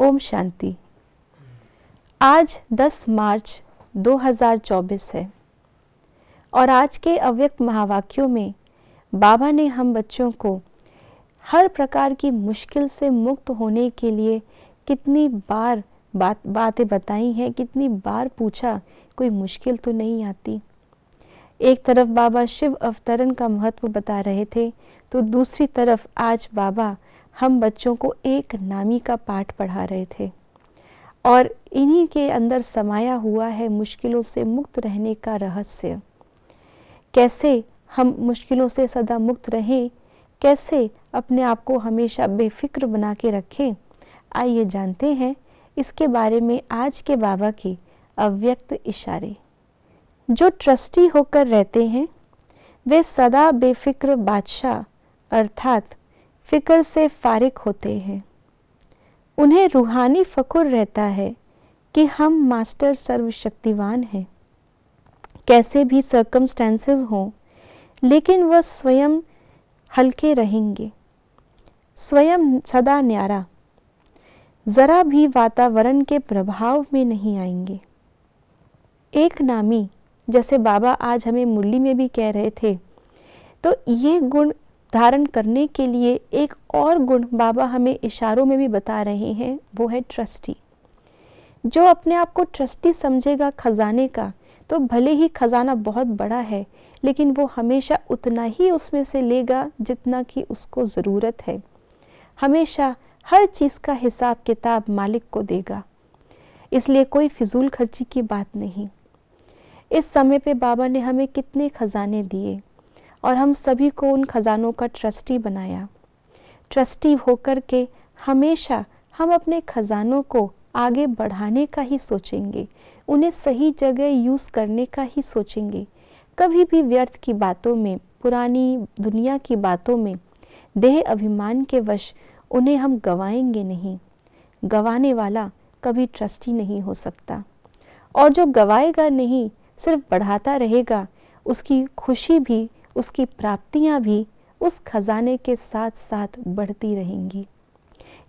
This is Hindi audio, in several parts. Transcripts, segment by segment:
ओम शांति। आज 10 मार्च 2024 है और आज के अव्यक्त महावाक्यों में बाबा ने हम बच्चों को हर प्रकार की मुश्किल से मुक्त होने के लिए कितनी बार बातें बताई हैं, कितनी बार पूछा, कोई मुश्किल तो नहीं आती। एक तरफ बाबा शिव अवतरण का महत्व बता रहे थे, तो दूसरी तरफ आज बाबा हम बच्चों को एक नामी का पाठ पढ़ा रहे थे और इन्हीं के अंदर समाया हुआ है मुश्किलों से मुक्त रहने का रहस्य। कैसे हम मुश्किलों से सदा मुक्त रहें, कैसे अपने आप को हमेशा बेफिक्र बना के रखें, आइए जानते हैं इसके बारे में आज के बाबा के अव्यक्त इशारे। जो ट्रस्टी होकर रहते हैं वे सदा बेफिक्र बादशाह अर्थात फिक्र से फारिग होते हैं। उन्हें रूहानी फकुर रहता है कि हम मास्टर सर्वशक्तिवान हैं। कैसे भी सर्कमस्टेंसेस हों, लेकिन वह स्वयं हल्के रहेंगे, स्वयं सदा न्यारा, जरा भी वातावरण के प्रभाव में नहीं आएंगे। एक नामी, जैसे बाबा आज हमें मुरली में भी कह रहे थे, तो ये गुण धारण करने के लिए एक और गुण बाबा हमें इशारों में भी बता रहे हैं, वो है ट्रस्टी। जो अपने आप को ट्रस्टी समझेगा खजाने का, तो भले ही खजाना बहुत बड़ा है, लेकिन वो हमेशा उतना ही उसमें से लेगा जितना कि उसको ज़रूरत है। हमेशा हर चीज़ का हिसाब किताब मालिक को देगा, इसलिए कोई फिजूल खर्ची की बात नहीं। इस समय पे बाबा ने हमें कितने खजाने दिए और हम सभी को उन खजानों का ट्रस्टी बनाया। ट्रस्टी होकर के हमेशा हम अपने खजानों को आगे बढ़ाने का ही सोचेंगे, उन्हें सही जगह यूज़ करने का ही सोचेंगे। कभी भी व्यर्थ की बातों में, पुरानी दुनिया की बातों में, देह अभिमान के वश उन्हें हम गवाएंगे नहीं। गवाने वाला कभी ट्रस्टी नहीं हो सकता, और जो गवाएगा नहीं, सिर्फ बढ़ाता रहेगा, उसकी खुशी भी, उसकी प्राप्तियां भी उस खजाने के साथ साथ बढ़ती रहेंगी।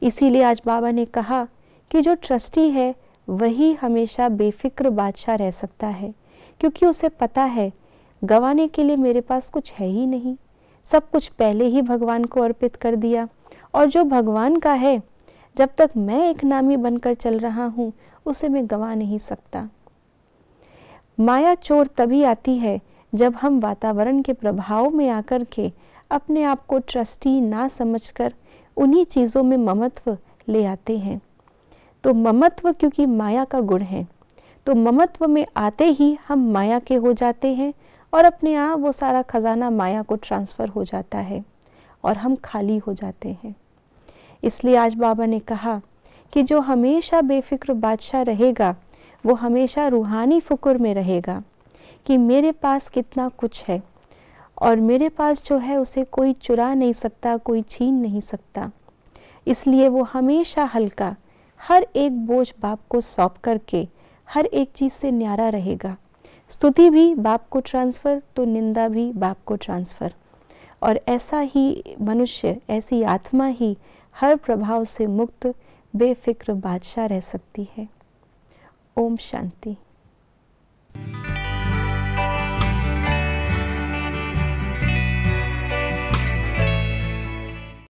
इसीलिए आज बाबा ने कहा कि जो ट्रस्टी है वही हमेशा बेफिक्र बादशाह रह सकता है, क्योंकि उसे पता है गंवाने के लिए मेरे पास कुछ है ही नहीं, सब कुछ पहले ही भगवान को अर्पित कर दिया, और जो भगवान का है, जब तक मैं एक नामी बनकर चल रहा हूँ उसे मैं गंवा नहीं सकता। माया चोर तभी आती है जब हम वातावरण के प्रभाव में आकर के अपने आप को ट्रस्टी ना समझकर उन्हीं चीज़ों में ममत्व ले आते हैं। तो ममत्व क्योंकि माया का गुण है, तो ममत्व में आते ही हम माया के हो जाते हैं और अपने आप वो सारा खजाना माया को ट्रांसफ़र हो जाता है और हम खाली हो जाते हैं। इसलिए आज बाबा ने कहा कि जो हमेशा बेफिक्र बादशाह रहेगा वो हमेशा रूहानी फुकुर में रहेगा कि मेरे पास कितना कुछ है और मेरे पास जो है उसे कोई चुरा नहीं सकता, कोई छीन नहीं सकता। इसलिए वो हमेशा हल्का, हर एक बोझ बाप को सौंप करके हर एक चीज़ से न्यारा रहेगा। स्तुति भी बाप को ट्रांसफ़र, तो निंदा भी बाप को ट्रांसफ़र। और ऐसा ही मनुष्य, ऐसी आत्मा ही हर प्रभाव से मुक्त बेफिक्र बादशाह रह सकती है। ओम शांति।